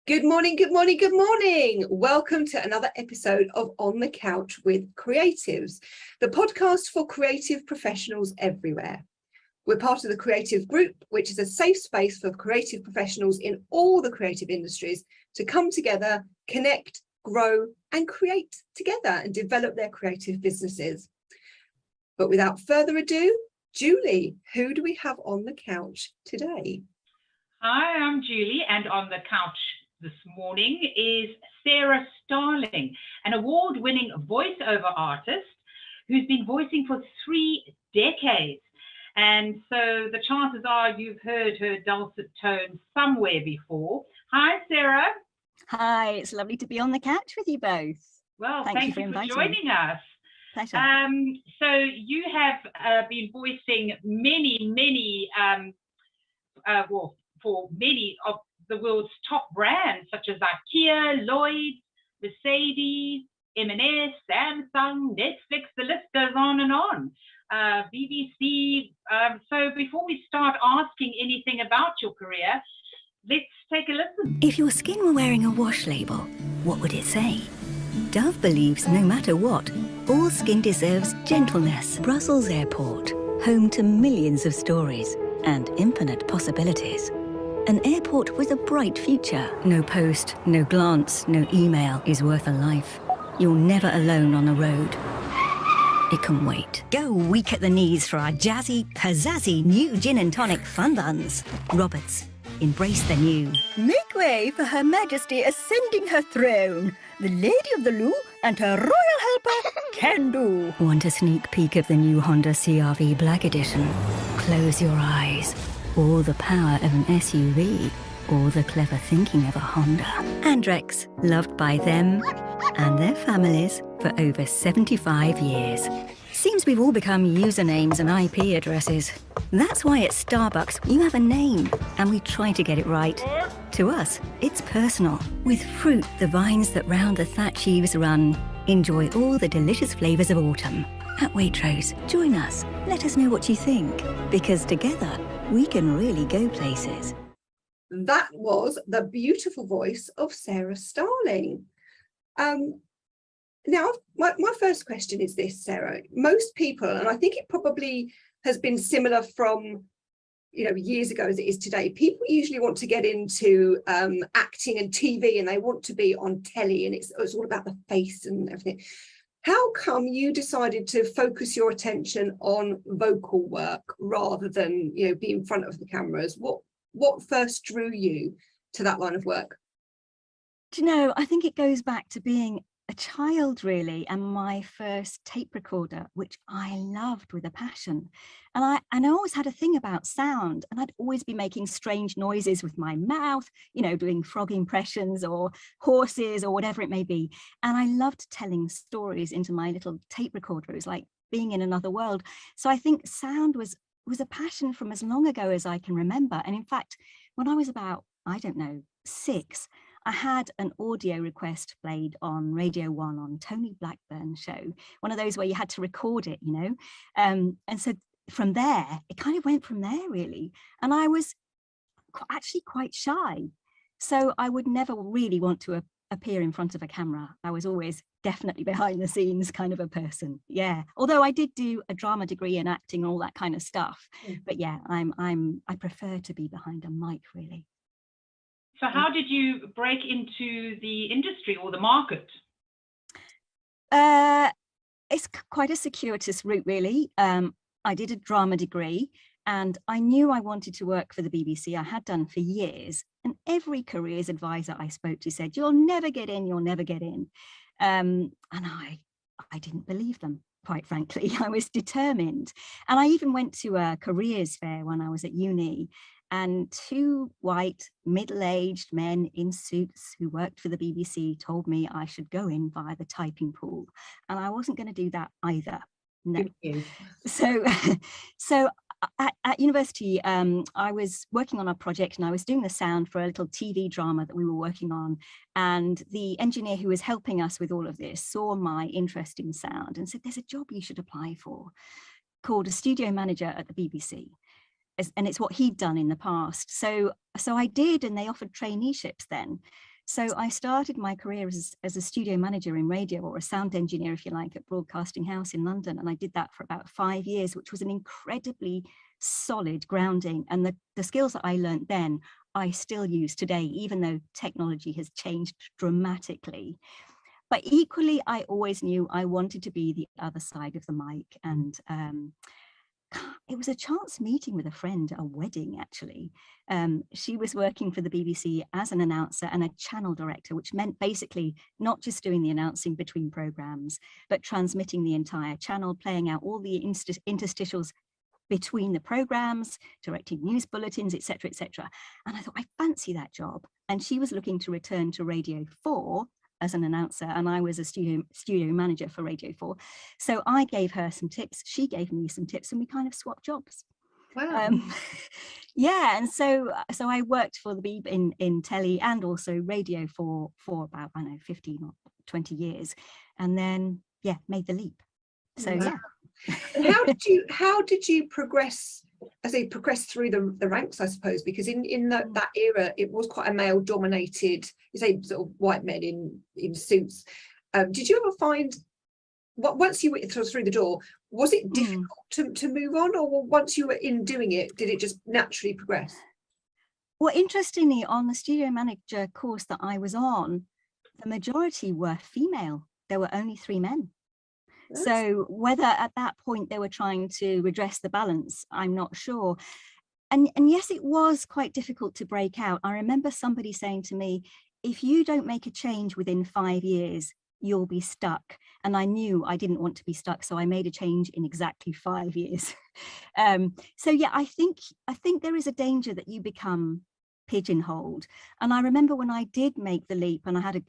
Good morning, good morning, good morning. Welcome to another episode of On the Couch with Creatives, the podcast for creative professionals everywhere. We're part of the Creative Group, which is a safe space for creative professionals in all the creative industries to come together, connect, grow, and create together and develop their creative businesses. But without further ado, Julie, who do we have on the couch today? Hi, I'm Julie, and on the couch this morning is Sara Starling, an award-winning voiceover artist who's been voicing for 3 decades. And so the chances are you've heard her dulcet tones somewhere before. Hi, Sara. Hi, it's lovely to be on the couch with you both. Well, thank you for joining us. Pleasure. So you have been voicing many, for many of the world's top brands, such as Ikea, Lloyds, Mercedes, M&S, Samsung, Netflix, the list goes on and on. BBC. So before we start asking anything about your career, let's take a listen. If your skin were wearing a wash label, what would it say? Dove believes no matter what, all skin deserves gentleness. Brussels Airport, home to millions of stories and infinite possibilities. An airport with a bright future. No post, no glance, no email is worth a life. You're never alone on a road. It can wait. Go weak at the knees for our jazzy, pizzazzy new gin and tonic fun buns. Roberts, embrace the new. Make way for Her Majesty ascending her throne. The Lady of the Loo and her royal helper, Can Do. Want a sneak peek of the new Honda CR-V Black Edition? Close your eyes. All the power of an SUV, all the clever thinking of a Honda. Andrex, loved by them and their families for over 75 years. Seems we've all become usernames and IP addresses. That's why at Starbucks you have a name, and we try to get it right. To us, it's personal. With fruit, the vines that round the thatch eaves run. Enjoy all the delicious flavours of autumn. At Waitrose, join us. Let us know what you think, because together, we can really go places. That was the beautiful voice of Sara Starling. Now, my first question is this, Sara. Most people, and I think it probably has been similar from years ago as it is today, people usually want to get into acting and TV, and they want to be on telly, and it's all about the face and everything. How come you decided to focus your attention on vocal work rather than be in front of the cameras? What first drew you to that line of work? Do you know, I think it goes back to being a child, really, and my first tape recorder, which I loved with a passion. And I always had a thing about sound, and I'd always be making strange noises with my mouth, doing frog impressions or horses or whatever it may be. And I loved telling stories into my little tape recorder. It was like being in another world. So I think sound was a passion from as long ago as I can remember. And in fact, when I was about, 6, I had an audio request played on Radio 1 on Tony Blackburn's show, one of those where you had to record it, and so from there, it kind of went from there, really. And I was actually quite shy. So I would never really want to appear in front of a camera. I was always definitely behind the scenes kind of a person. Yeah. Although I did do a drama degree in acting and all that kind of stuff. But yeah, I prefer to be behind a mic, really. So how did you break into the industry or the market? It's quite a circuitous route, really. I did a drama degree, and I knew I wanted to work for the BBC. I had done for years, and every careers advisor I spoke to said, "You'll never get in, you'll never get in." And I didn't believe them, quite frankly. I was determined. And I even went to a careers fair when I was at uni, and 2 white, middle-aged men in suits who worked for the BBC told me I should go in via the typing pool. And I wasn't going to do that either. No. So at university, I was working on a project, and I was doing the sound for a little TV drama that we were working on. And the engineer who was helping us with all of this saw my interest in sound and said, "There's a job you should apply for called a studio manager at the BBC." And it's what he'd done in the past. So I did, and they offered traineeships then. So I started my career as a studio manager in radio, or a sound engineer, if you like, at Broadcasting House in London. And I did that for about 5 years, which was an incredibly solid grounding. And the skills that I learned then, I still use today, even though technology has changed dramatically. But equally, I always knew I wanted to be the other side of the mic. And it was a chance meeting with a friend at a wedding, actually. She was working for the BBC as an announcer and a channel director, which meant basically not just doing the announcing between programmes, but transmitting the entire channel, playing out all the interstitials between the programmes, directing news bulletins, etc., etc. And I thought, I fancy that job. And she was looking to return to Radio 4 as an announcer, and I was a studio manager for Radio 4. So I gave her some tips, she gave me some tips, and we kind of swapped jobs. Wow. Yeah, and so I worked for the BBC in telly and also radio for about, I don't know, 15 or 20 years, and then made the leap. So Wow. yeah. And how did you progress? I say progress through the ranks, I suppose, because in that era it was quite a male dominated, you say, sort of white men in suits. Did you ever find, once you went through the door, was it difficult to move on, or once you were in doing it, did it just naturally progress? Well, interestingly, on the studio manager course that I was on, the majority were female. There were only 3 men. So whether at that point they were trying to redress the balance, I'm not sure. And yes, it was quite difficult to break out. I remember somebody saying to me, if you don't make a change within 5 years, you'll be stuck. And I knew I didn't want to be stuck, so I made a change in exactly 5 years. So yeah, I think there is a danger that you become pigeonholed. And I remember when I did make the leap and I had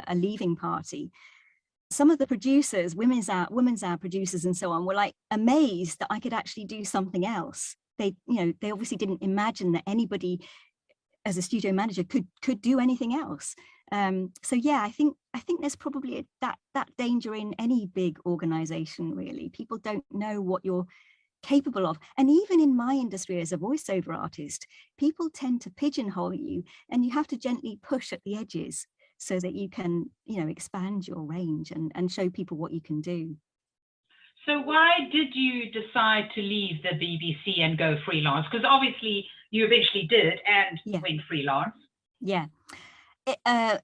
a leaving party, some of the producers, women's hour producers and so on, were like amazed that I could actually do something else. They obviously didn't imagine that anybody as a studio manager could do anything else. So yeah, I think there's probably that danger in any big organization, really. People don't know what you're capable of. And even in my industry as a voiceover artist, people tend to pigeonhole you, and you have to gently push at the edges so that you can, expand your range and show people what you can do. So why did you decide to leave the BBC and go freelance? Because obviously you eventually did and went freelance. Yeah.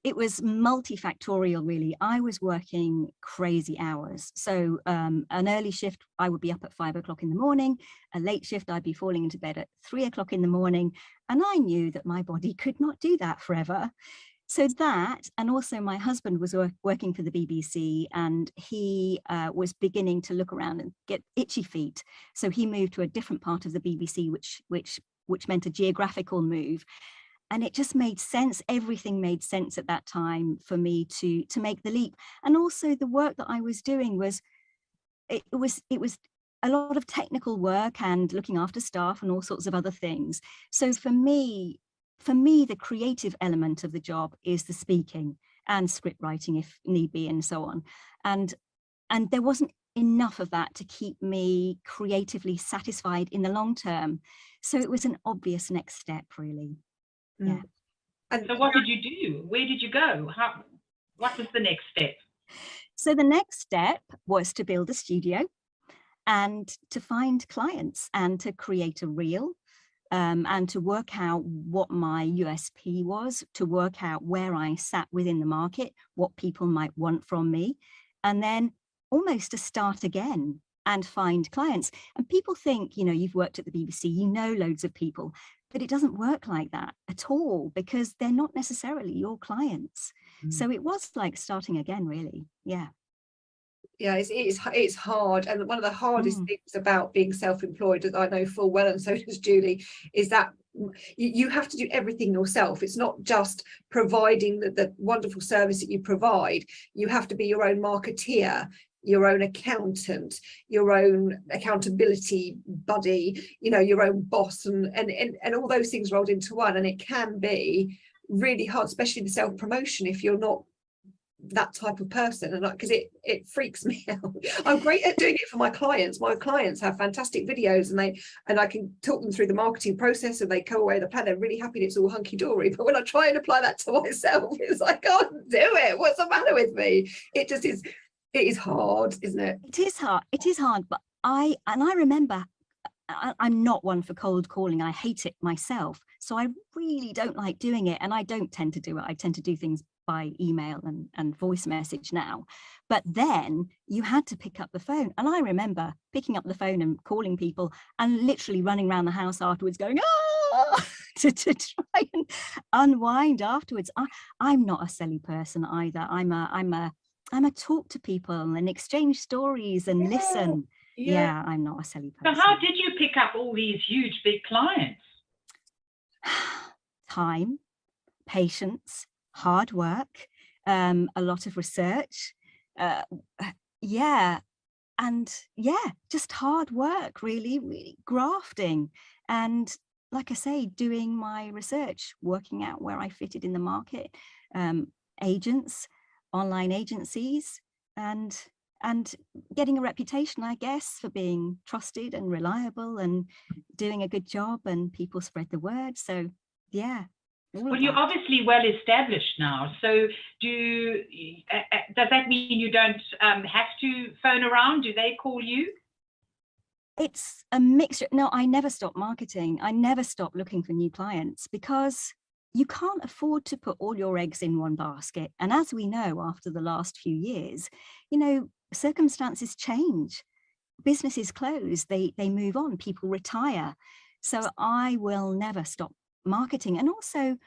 It was multifactorial, really. I was working crazy hours. So an early shift, I would be up at 5 o'clock in the morning. A late shift, I'd be falling into bed at 3 o'clock in the morning. And I knew that my body could not do that forever. So that, and also my husband was working for the BBC, and he was beginning to look around and get itchy feet. So he moved to a different part of the BBC, which meant a geographical move. And it just made sense. Everything made sense at that time for me to make the leap. And also the work that I was doing was a lot of technical work and looking after staff and all sorts of other things. So for me, the creative element of the job is the speaking and script writing if need be, and so on. And there wasn't enough of that to keep me creatively satisfied in the long term. So it was an obvious next step, really. Yeah. And so what did you do? Where did you go? What was the next step? So the next step was to build a studio and to find clients and to create a reel. And to work out what my USP was, to work out where I sat within the market, what people might want from me, and then almost to start again and find clients. And people think, you've worked at the BBC, you know loads of people, but it doesn't work like that at all, because they're not necessarily your clients. So it was like starting again, really. Yeah. Yeah, it's hard, and one of the hardest things about being self-employed, that I know full well, and so does Julie, is that you have to do everything yourself. It's not just providing the wonderful service that you provide. You have to be your own marketeer, your own accountant, your own accountability buddy, your own boss, and all those things rolled into one. And it can be really hard, especially the self-promotion, if you're not that type of person, and because it freaks me out. I'm great at doing it for my clients. My clients have fantastic videos, and I can talk them through the marketing process, and they go away with a plan. They're really happy and it's all hunky-dory. But when I try and apply that to myself, it's like, I can't do it. What's the matter with me? It just is. It is hard, isn't it? It is hard. It is hard. But I remember, I'm not one for cold calling. I hate it myself. So I really don't like doing it. And I don't tend to do it. I tend to do things by email and voice message now. But then you had to pick up the phone. And I remember picking up the phone and calling people and literally running around the house afterwards going, ah, to try and unwind afterwards. I'm not a silly person either. I'm a talk to people and exchange stories and listen. Yeah, I'm not a silly person. So how did you pick up all these huge, big clients? Time, patience, hard work, a lot of research. Just hard work, really grafting. And like I say, doing my research, working out where I fitted in the market, agents, online agencies, and getting a reputation, I guess, for being trusted and reliable and doing a good job, and people spread the word. So yeah. Well, you're obviously well established now. So does that mean you don't have to phone around? Do they call you? It's a mixture. No, I never stop marketing. I never stop looking for new clients, because you can't afford to put all your eggs in one basket. And as we know, after the last few years, circumstances change. Businesses close, they move on, people retire. So I will never stop marketing. And also,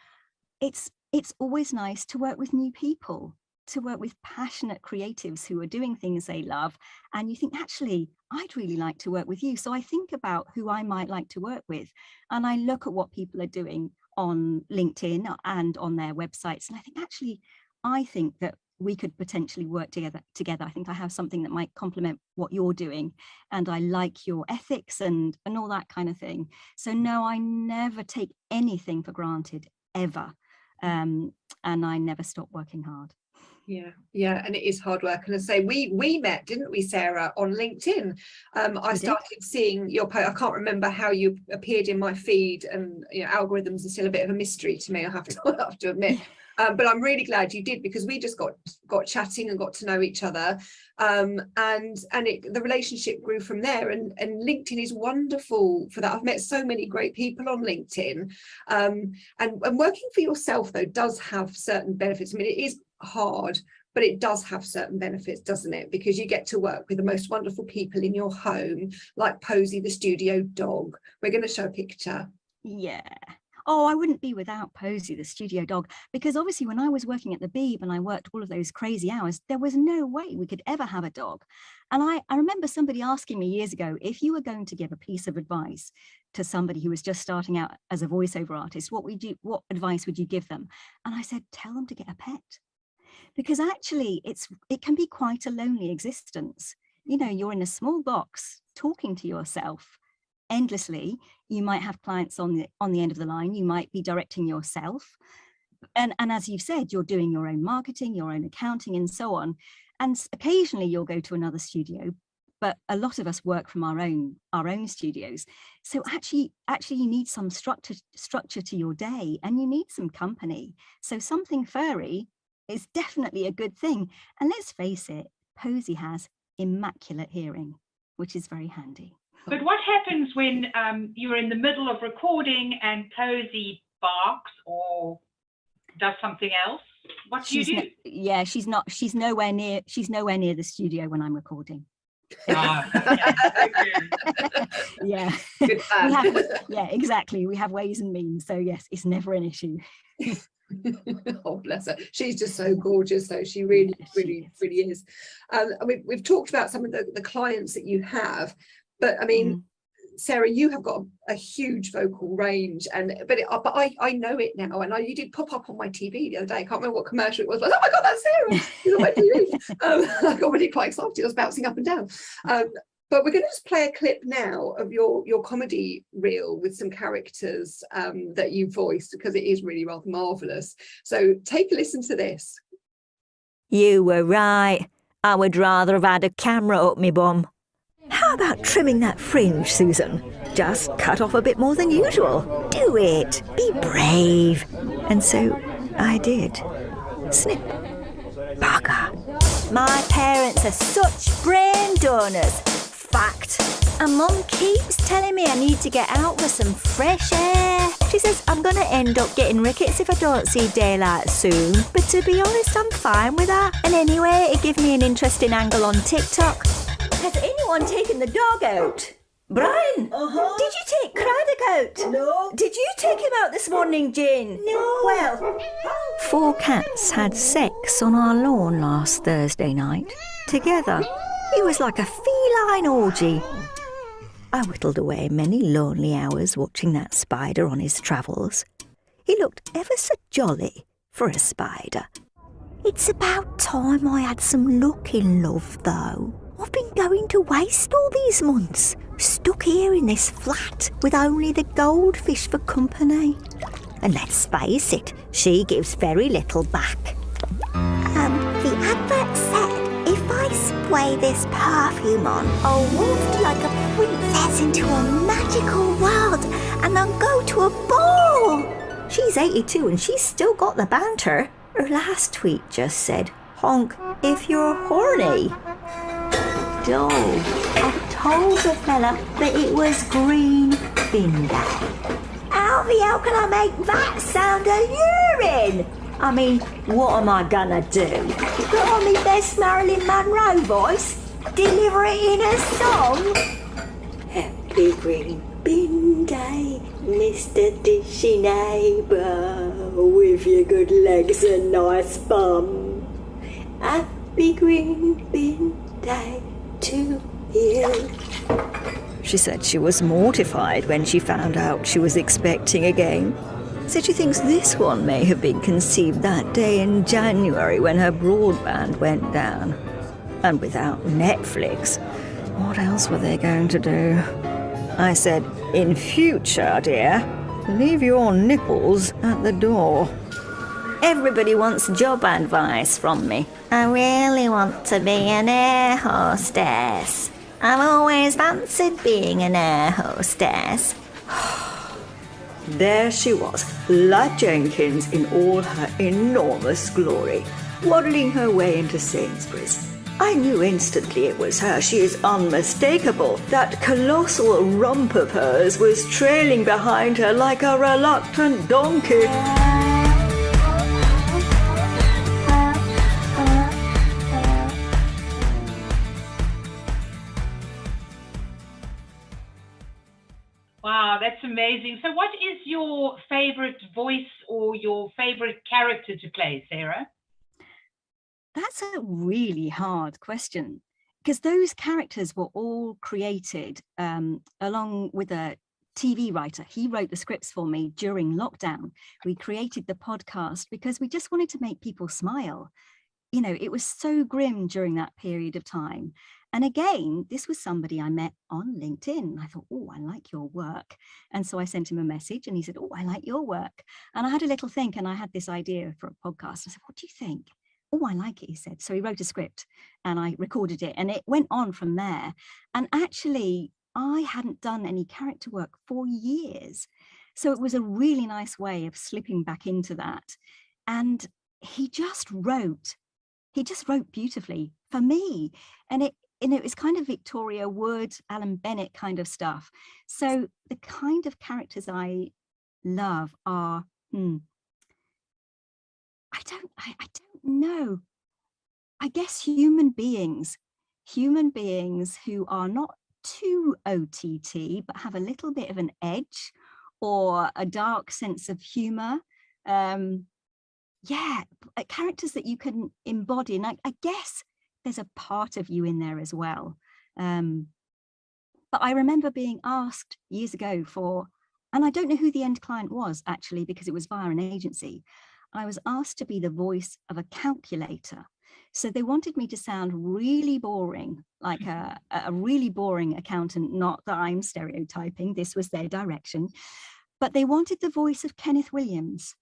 it's always nice to work with new people, to work with passionate creatives who are doing things they love. And you think, actually, I'd really like to work with you. So I think about who I might like to work with. And I look at what people are doing on LinkedIn and on their websites. And I think, actually, I think that we could potentially work together. I think I have something that might complement what you're doing. And I like your ethics and all that kind of thing. So no, I never take anything for granted, ever. And I never stop working hard. Yeah, and it is hard work. And I say we met, didn't we, Sarah, on LinkedIn? I started seeing your post. I can't remember how you appeared in my feed, and algorithms are still a bit of a mystery to me, I have to admit. But I'm really glad you did, because we just got chatting and got to know each other, and the relationship grew from there. And LinkedIn is wonderful for that. I've met so many great people on LinkedIn, and working for yourself though does have certain benefits. I mean, it is hard, but it does have certain benefits, doesn't it? Because you get to work with the most wonderful people in your home, like Posy the studio dog. We're going to show a picture. Yeah. Oh, I wouldn't be without Posy the studio dog, because obviously when I was working at the Beeb and I worked all of those crazy hours, there was no way we could ever have a dog. And I remember somebody asking me years ago, if you were going to give a piece of advice to somebody who was just starting out as a voiceover artist, what advice would you give them? And I said, tell them to get a pet. Because actually it can be quite a lonely existence. You're in a small box talking to yourself endlessly. You might have clients on the end of the line. You might be directing yourself. And as you've said, you're doing your own marketing, your own accounting, and so on. And occasionally you'll go to another studio, but a lot of us work from our own studios. So actually you need some structure to your day, and you need some company. So something furry is definitely a good thing. And let's face it, Posy has immaculate hearing, which is very handy. But what happens when you're in the middle of recording and Posy barks or does something else? What do you do? Yeah, she's nowhere near the studio when I'm recording. Yeah. Yeah. Good yeah, exactly. We have ways and means. So yes, it's never an issue. Oh, bless her. She's just so gorgeous, though. She really is. We've talked about some of the clients that you have, but I mean, Sarah, you have got a huge vocal range, but I know it now, and you did pop up on my TV the other day. I can't remember what commercial it was, but oh my God, that's Sarah! She's on my TV. I got really quite excited. I was bouncing up and down. But we're going to just play a clip now of your comedy reel with some characters that you voiced, because it is really rather marvellous. So take a listen to this. You were right. I would rather have had a camera up me bum. How about trimming that fringe, Susan? Just cut off a bit more than usual. Do it. Be brave. And so I did. Snip. Bugger. My parents are such brain donors. Fact. And Mum keeps telling me I need to get out for some fresh air. She says I'm going to end up getting rickets if I don't see daylight soon. But to be honest, I'm fine with that. And anyway, it gave me an interesting angle on TikTok. Has anyone taken the dog out? Brian, did you take Craddock out? No. Did you take him out this morning, Jane? No. Well, 4 cats had sex on our lawn last Thursday night. Together. It was like a feline orgy. I whittled away many lonely hours watching that spider on his travels. He looked ever so jolly for a spider. It's about time I had some luck in love, though. I've been going to waste all these months, stuck here in this flat with only the goldfish for company. And let's face it, she gives very little back. The advert said if I spray this perfume on, I'll waft like a princess into a magical world and I'll go to a ball. She's 82 and she's still got the banter. Her last tweet just said, honk if you're horny. Dog, I told the fella that it was green bin day. How the hell can I make that sound a urine? I mean, what am I gonna do? Put on my best Marilyn Monroe voice? Deliver it in a song? Happy green bin day, Mr. Dishy neighbour, with your good legs and nice bum. Happy green bin day to you. She said she was mortified when she found out she was expecting a game. Said she thinks this one may have been conceived that day in January when her broadband went down. And without Netflix, what else were they going to do? I said, in future, dear, leave your nipples at the door. Everybody wants job advice from me. I really want to be an air hostess. I've always fancied being an air hostess. There she was, La Jenkins in all her enormous glory, waddling her way into Sainsbury's. I knew instantly it was her. She is unmistakable. That colossal rump of hers was trailing behind her like a reluctant donkey. Wow, that's amazing. So what is your favorite voice or your favorite character to play, Sarah? That's a really hard question because those characters were all created along with a TV writer. He wrote the scripts for me during lockdown. We created the podcast because we just wanted to make people smile. You know, it was so grim during that period of time. And again, this was somebody I met on LinkedIn. I thought, oh, I like your work. And so I sent him a message and he said, oh, I like your work. And I had a little think and I had this idea for a podcast. I said, what do you think? Oh, I like it, he said. So he wrote a script and I recorded it and it went on from there. And actually, I hadn't done any character work for years. So it was a really nice way of slipping back into that. And he just wrote beautifully for me. And it was kind of Victoria Wood, Alan Bennett kind of stuff. So the kind of characters I love are, I don't know. I guess human beings who are not too OTT, but have a little bit of an edge or a dark sense of humor. Characters that you can embody. And I guess there's a part of you in there as well. But I remember being asked years ago and I don't know who the end client was actually, because it was via an agency. I was asked to be the voice of a calculator. So they wanted me to sound really boring, like a really boring accountant, not that I'm stereotyping, this was their direction, but they wanted the voice of Kenneth Williams.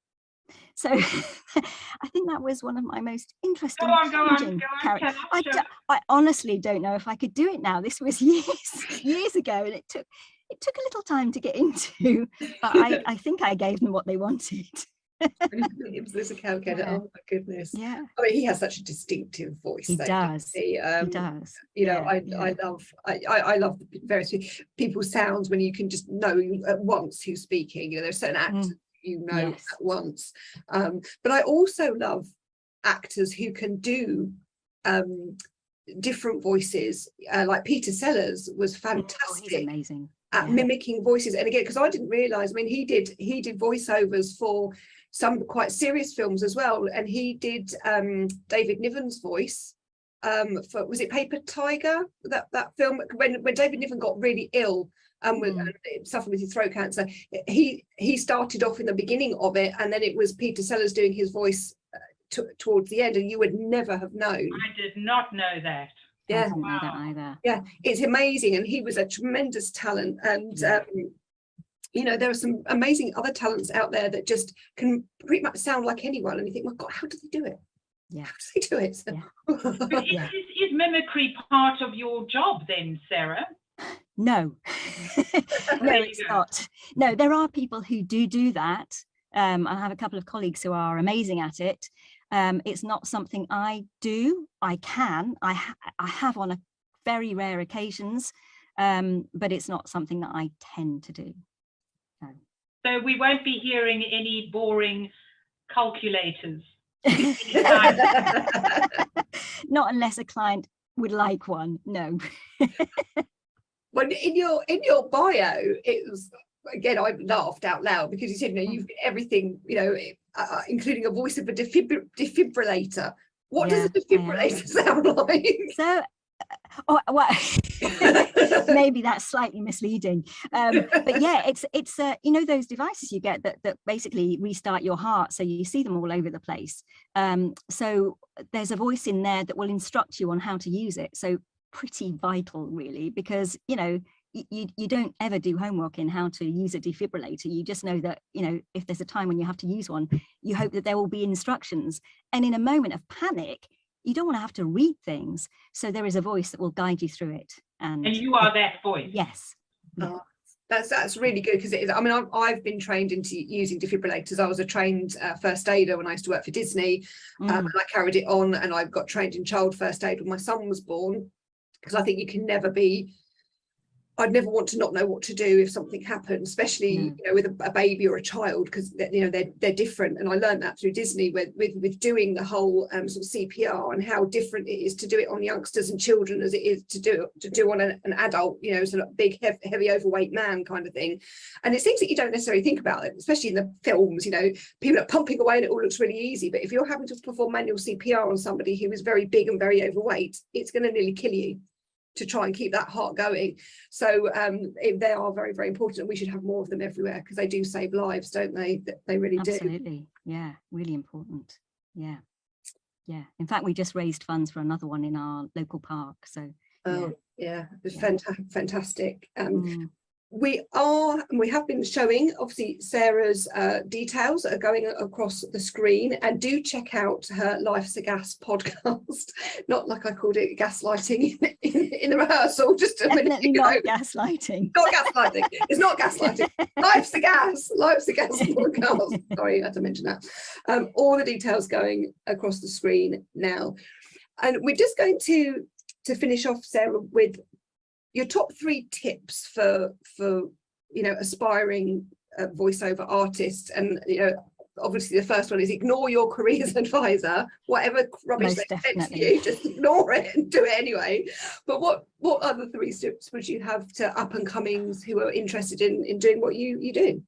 So I think that was one of my most interesting, Go on, challenging characters. I honestly don't know if I could do it now. This was years ago, and it took a little time to get into, but I think I gave them what they wanted. It was this account get it. Oh my goodness. Yeah. I mean, he has such a distinctive voice. He does. He does. You know, I love the various people's sounds when you can just know at once who's speaking. You know, there's certain actors at once. But I also love actors who can do different voices. Like Peter Sellers was fantastic. He's amazing at mimicking voices. And again, because I didn't realize, I mean, he did voiceovers for some quite serious films as well, and he did David Niven's voice for, was it Paper Tiger, that film, when David Niven got really ill and suffered with his throat cancer. He started off in the beginning of it, and then it was Peter Sellers doing his voice towards the end, and you would never have known. I did not know that. Yeah, I didn't know that either. Yeah, it's amazing, and he was a tremendous talent. And you know, there are some amazing other talents out there that just can pretty much sound like anyone, and you think, my God, how do they do it? Yeah, how do they do it? So, is mimicry part of your job then, Sarah? No, no, it's not. No, there are people who do that. I have a couple of colleagues who are amazing at it. It's not something I do. I have on a very rare occasions, but it's not something that I tend to do. No. So we won't be hearing any boring calculators. Not unless a client would like one. No. When in your bio, it was, again, I laughed out loud because you said, you know, you've everything, you know, including a voice of a defibrillator. What does a defibrillator sound like? So, maybe that's slightly misleading, but yeah, it's you know, those devices you get that basically restart your heart, so you see them all over the place. So there's a voice in there that will instruct you on how to use it. So pretty vital, really, because you know, you don't ever do homework in how to use a defibrillator. You just know that, you know, if there's a time when you have to use one, you hope that there will be instructions, and in a moment of panic you don't want to have to read things, so there is a voice that will guide you through it. And you are that voice. Yes. Oh, that's really good, because it is, I mean, I've been trained into using defibrillators. I was a trained first aider when I used to work for Disney, and I carried it on, and I got trained in child first aid when my son was born, because I think you can never be, I'd never want to not know what to do if something happened, especially you know, with a baby or a child, because you know, they're different. And I learned that through Disney with doing the whole sort of CPR, and how different it is to do it on youngsters and children as it is to do on an adult, you know, sort of big heavy overweight man kind of thing. And it's things that you don't necessarily think about, especially in the films. You know, people are pumping away and it all looks really easy, but if you're having to perform manual CPR on somebody who is very big and very overweight, it's going to nearly kill you to try and keep that heart going. So they are very, very important, and we should have more of them everywhere, because they do save lives, don't they? They really do. Absolutely. Yeah, really important. Yeah, in fact, we just raised funds for another one in our local park, so It's fantastic. We have been showing, obviously, Sarah's details are going across the screen, and do check out her Life's a Gas podcast. Not like I called it gaslighting in the rehearsal just a minute ago. Not gaslighting. Not gaslighting. It's not gaslighting. Life's a Gas podcast. Sorry, I had to mention that. All the details going across the screen now, and we're just going to finish off, Sarah, with your top 3 tips for you know, aspiring voiceover artists. And you know, obviously the first one is ignore your careers advisor. Whatever rubbish they said to you, just ignore it and do it anyway. But what other 3 tips would you have to up and comings who are interested in doing what you do?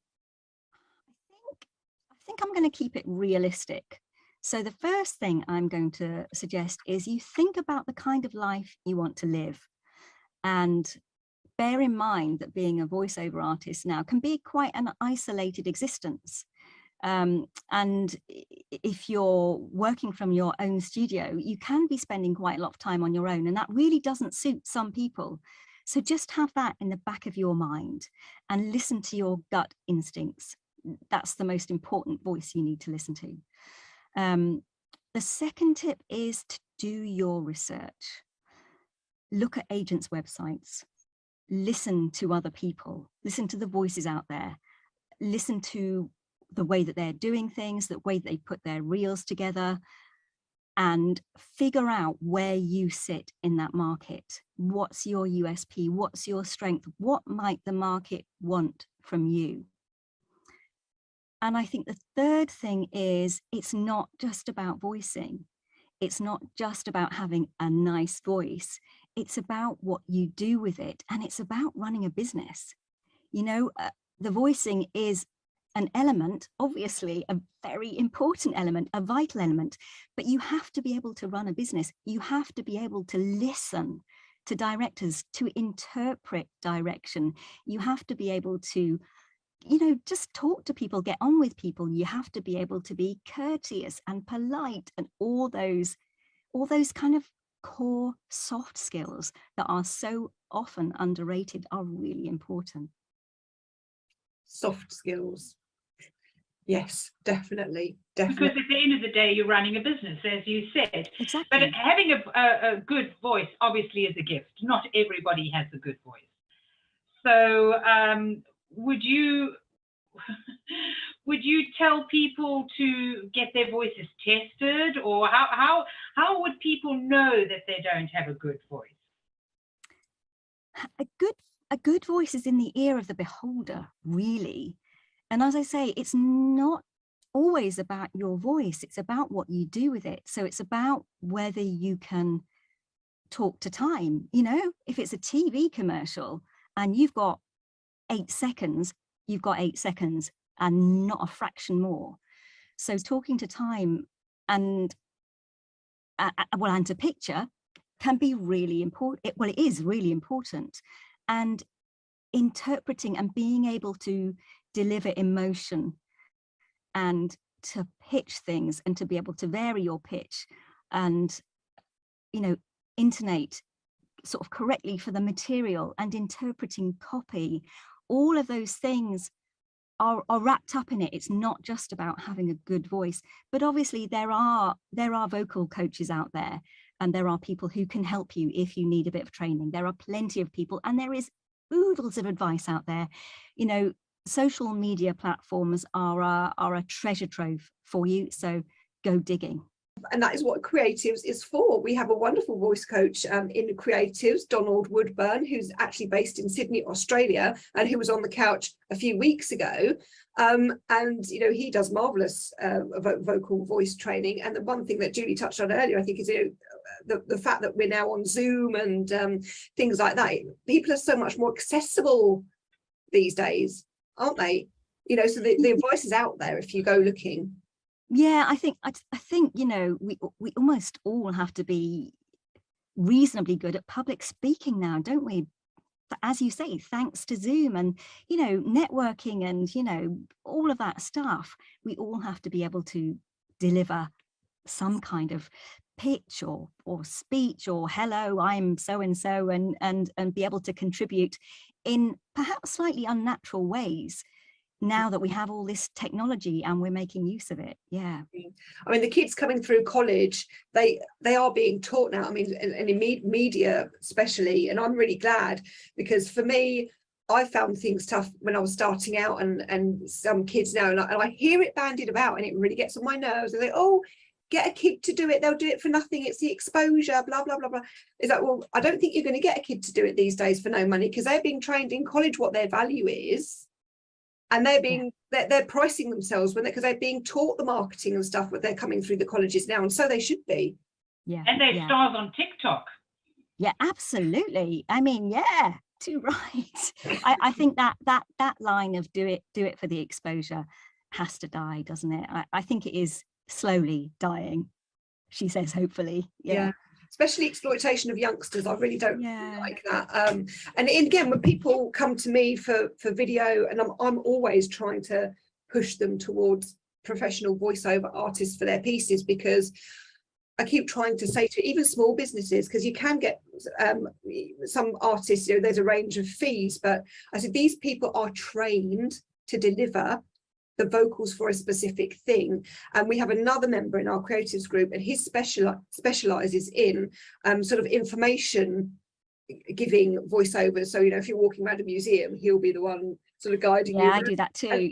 I think I'm going to keep it realistic. So the first thing I'm going to suggest is you think about the kind of life you want to live. And bear in mind that being a voiceover artist now can be quite an isolated existence. And if you're working from your own studio, you can be spending quite a lot of time on your own, and that really doesn't suit some people. So just have that in the back of your mind and listen to your gut instincts. that's the most important voice you need to listen to. The second tip is to do your research. Look at agents' websites, listen to other people, listen to the voices out there, listen to the way that they're doing things, the way they put their reels together, and figure out where you sit in that market. What's your USP? What's your strength? What might the market want from you? And I think the third thing is, it's not just about voicing. It's not just about having a nice voice. It's about what you do with it. And it's about running a business. You know, the voicing is an element, obviously a very important element, a vital element, but you have to be able to run a business. You have to be able to listen to directors, to interpret direction. You have to be able to, you know, just talk to people, get on with people. You have to be able to be courteous and polite, and all those kind of core soft skills that are so often underrated are really important. Soft skills. Yes, definitely. Because at the end of the day, you're running a business, as you said. Exactly. But having a good voice obviously is a gift. Not everybody has a good voice. So would you tell people to get their voices tested, or how would people know that they don't have a good voice? A good voice is in the ear of the beholder, really. And as I say, it's not always about your voice, it's about what you do with it. So it's about whether you can talk to time. You know, if it's a TV commercial and you've got 8 seconds, you've got 8 seconds and not a fraction more. So talking to time and and to picture can be really important. Well, it is really important. And interpreting and being able to deliver emotion and to pitch things and to be able to vary your pitch and, you know, intonate sort of correctly for the material and interpreting copy, all of those things are wrapped up in it. It's not just about having a good voice, but obviously there are vocal coaches out there, and there are people who can help you if you need a bit of training. There are plenty of people, and there is oodles of advice out there. You know, social media platforms are a treasure trove for you, so go digging. And that is what Creatives is for. We have a wonderful voice coach in Creatives, Donald Woodburn, who's actually based in Sydney, Australia, and who was on the couch a few weeks ago. And, you know, he does marvellous vocal voice training. And the one thing that Julie touched on earlier, I think, is, you know, the fact that we're now on Zoom and things like that. People are so much more accessible these days, aren't they? You know, so the advice is out there if you go looking. Yeah, I think, you know, we almost all have to be reasonably good at public speaking now, don't we? As you say, thanks to Zoom and, you know, networking and, you know, all of that stuff, we all have to be able to deliver some kind of pitch or speech or hello, I'm so-and-so, and be able to contribute in perhaps slightly unnatural ways, now that we have all this technology and we're making use of it. Yeah, I mean, the kids coming through college, they are being taught now, I mean, and in media especially, and I'm really glad, because for me, I found things tough when I was starting out, and some kids now, and I hear it bandied about, and it really gets on my nerves. They're like, oh, get a kid to do it, they'll do it for nothing, it's the exposure, blah blah blah blah. Is that, well, I don't think you're going to get a kid to do it these days for no money, because they're being trained in college what their value is. And they're being they're pricing themselves because they're being taught the marketing and stuff when they're coming through the colleges now, and so they should be. Yeah, and they're stars on TikTok. Yeah, absolutely. I mean, yeah, too right. I think that line of do it for the exposure has to die, doesn't it? I think it is slowly dying. She says, hopefully. Yeah. Especially exploitation of youngsters, I really don't like that. And again, when people come to me for video, and I'm always trying to push them towards professional voiceover artists for their pieces, because I keep trying to say to even small businesses, because you can get some artists, you know, there's a range of fees, but I said these people are trained to deliver the vocals for a specific thing. And we have another member in our creatives group, and he specializes in sort of information giving voiceovers. So, you know, if you're walking around a museum, he'll be the one sort of guiding you. Yeah, I do that too. And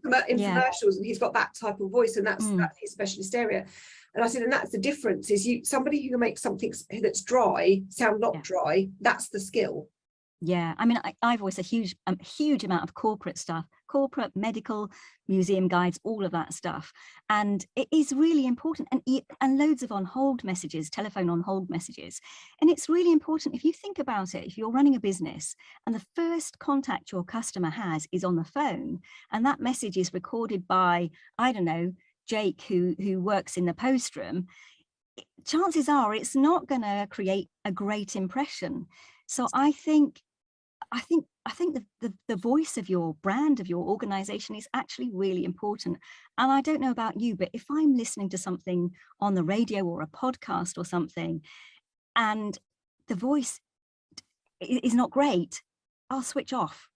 infomercials, and he's got that type of voice, and that's his specialist area. And I said, and that's the difference, is somebody who can make something that's dry sound not dry. That's the skill. Yeah, I mean, I voice a huge amount of corporate stuff, corporate, medical, museum guides, all of that stuff. And it is really important, and loads of on hold messages, telephone on hold messages. And it's really important, if you think about it, if you're running a business and the first contact your customer has is on the phone, and that message is recorded by, I don't know, Jake, who works in the post room, chances are it's not going to create a great impression. So I think the voice of your brand, of your organization, is actually really important. And I don't know about you, but if I'm listening to something on the radio or a podcast or something, and the voice is not great, I'll switch off.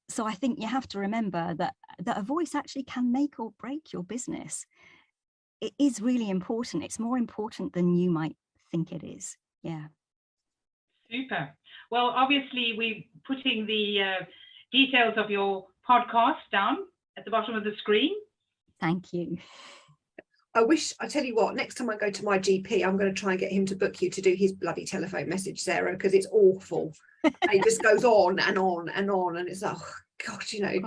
So I think you have to remember that a voice actually can make or break your business. It is really important. It's more important than you might think it is. Yeah. Super. Well, obviously, we're putting the details of your podcast down at the bottom of the screen. Thank you. I tell you what, next time I go to my GP, I'm going to try and get him to book you to do his bloody telephone message, Sarah, because it's awful. It just goes on and on and on, and it's like, oh, God, you know.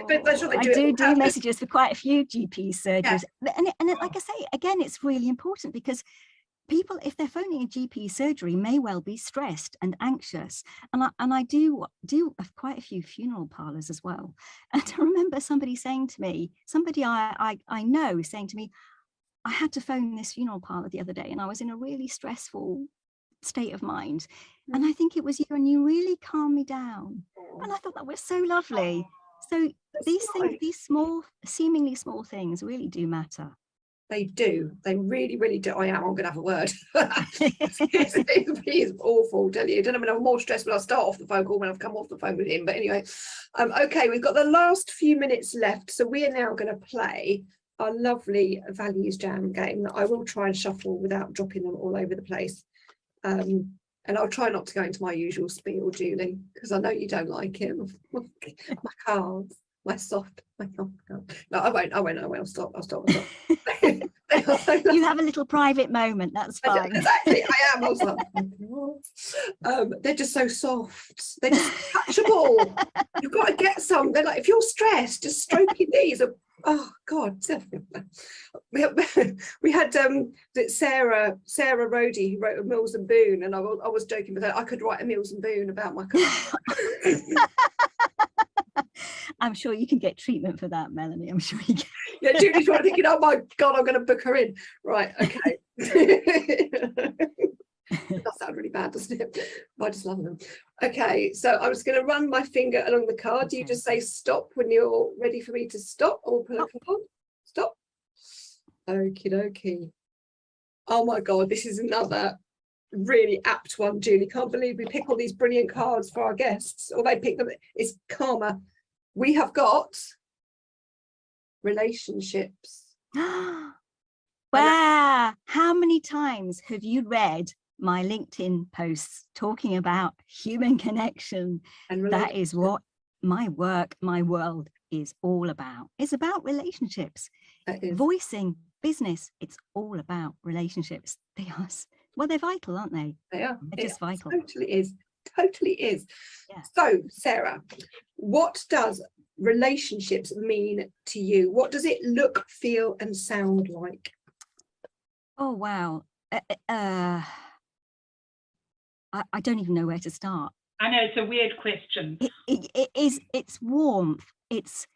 But I do messages for quite a few GP surgeries. Yeah. And like I say, again, it's really important, because people, if they're phoning a GP surgery, may well be stressed and anxious. And I do have quite a few funeral parlours as well. And I remember somebody saying to me, somebody I know saying to me, I had to phone this funeral parlour the other day and I was in a really stressful state of mind. And I think it was you, and you really calmed me down. And I thought that was so lovely. So these things, these small, seemingly small things really do matter. They do. They really, really do. I'm going to have a word. He is awful, tell you. I don't know, I'm more stressed when I start off the phone call when I've come off the phone with him. But anyway, okay, we've got the last few minutes left. So we are now going to play our lovely values jam game that I will try and shuffle without dropping them all over the place. And I'll try not to go into my usual spiel, Julie, because I know you don't like it. My cards. My soft. No, I won't. I'll stop. You have a little private moment. That's fine. Exactly. I am. I was like, they're just so soft. They're just touchable. You've got to get some. They're like, if you're stressed, just stroking these. Oh God. We had Sara Rhodey, who wrote a Mills and Boon, and I was joking with her. I could write a Mills and Boon about my car. I'm sure you can get treatment for that, Melanie. I'm sure you can. Yeah, Julie's probably thinking, oh my God, I'm going to book her in. Right, okay. That sounds really bad, doesn't it? I just love them. Okay, so I'm just going to run my finger along the card. Okay. You just say stop when you're ready for me to stop. I'll pull a card. Stop. Okie dokie. Oh my God, this is another really apt one, Julie. Can't believe we pick all these brilliant cards for our guests, or they pick them. It's karma. We have got relationships. Wow, how many times have you read my LinkedIn posts talking about human connection? And that is what my work, my world is all about. It's about relationships. Voicing business, it's all about relationships. They are, well, they're vital, aren't they? They are. They're just vital. Totally is. Totally is. Yeah. So, Sarah, what does relationships mean to you? What does it look, feel, and sound like? Oh, wow. I don't even know where to start. I know, it's a weird question. It's warmth. It's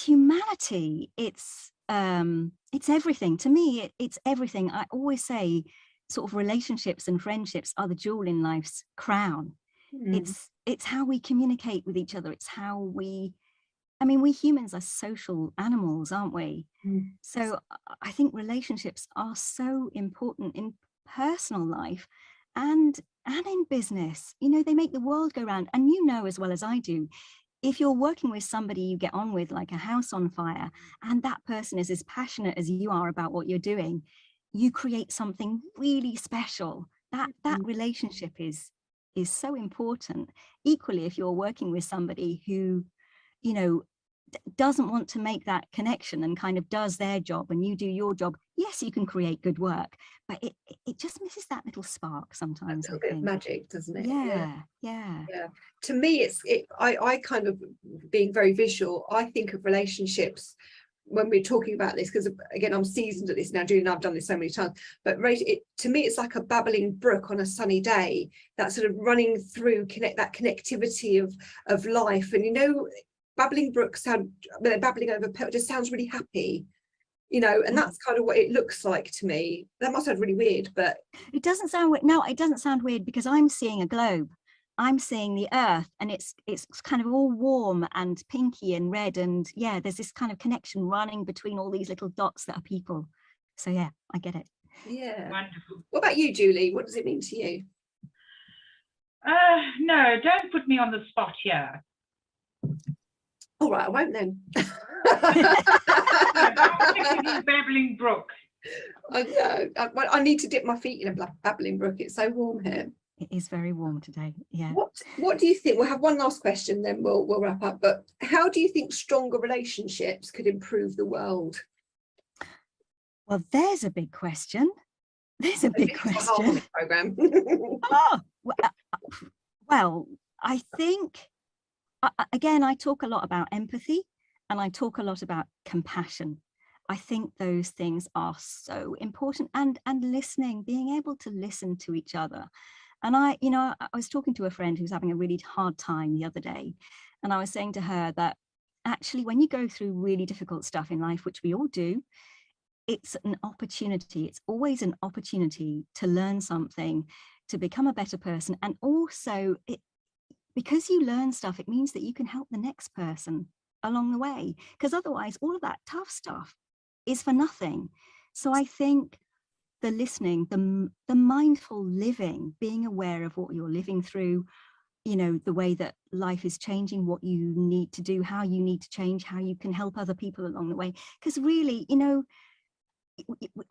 humanity. It's everything. To me, it's everything. I always say sort of relationships and friendships are the jewel in life's crown. It's how we communicate with each other. It's how we humans are social animals, aren't we? So I think relationships are so important in personal life and in business. You know, they make the world go round. And you know as well as I do, if you're working with somebody you get on with, like a house on fire, and that person is as passionate as you are about what you're doing, you create something really special. That relationship is so important. Equally, if you're working with somebody who, you know, doesn't want to make that connection and kind of does their job and you do your job, yes, you can create good work, but it just misses that little spark sometimes. A little bit of magic, doesn't it? Yeah. To me, I kind of, being very visual, I think of relationships when we're talking about this, because again, I'm seasoned at this now, Julie and I've done this so many times, but to me, it's like a babbling brook on a sunny day, that sort of running through that connectivity of life. And, you know, babbling brooks babbling over just sounds really happy, you know, and that's kind of what it looks like to me. That must sound really weird, but it doesn't sound weird. No, it doesn't sound weird, because I'm seeing a globe. I'm seeing the earth, and it's kind of all warm and pinky and red, and yeah, there's this kind of connection running between all these little dots that are people. So yeah, I get it. Yeah. Wonderful. What about you, Julie? What does it mean to you? No, don't put me on the spot here. All right, I won't then. Babbling brook. I know. I need to dip my feet in a babbling brook. It's so warm here. It is very warm today. Yeah. What do you think? We'll have one last question, then we'll wrap up. But how do you think stronger relationships could improve the world? Well, there's a big question. There's a big question. Program. Well, I think, again, I talk a lot about empathy, and I talk a lot about compassion. I think those things are so important, and listening, being able to listen to each other. And I was talking to a friend who's having a really hard time the other day, and I was saying to her that actually, when you go through really difficult stuff in life, which we all do, it's an opportunity. It's always an opportunity to learn something, to become a better person. And also, because you learn stuff, it means that you can help the next person along the way, because otherwise all of that tough stuff is for nothing. So I think the listening, the mindful living, being aware of what you're living through, you know, the way that life is changing, what you need to do, how you need to change, how you can help other people along the way. Because really, you know,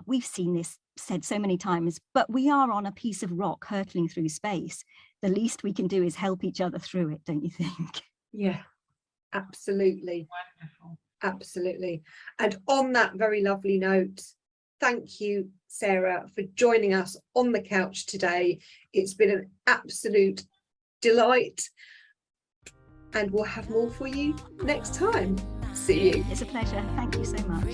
we've seen this said so many times, but we are on a piece of rock hurtling through space. The least we can do is help each other through it, don't you think? Yeah, absolutely. Wonderful. Absolutely. And on that very lovely note, thank you, Sarah, for joining us on the couch today. It's been an absolute delight, and we'll have more for you next time. See you. It's a pleasure. Thank you so much.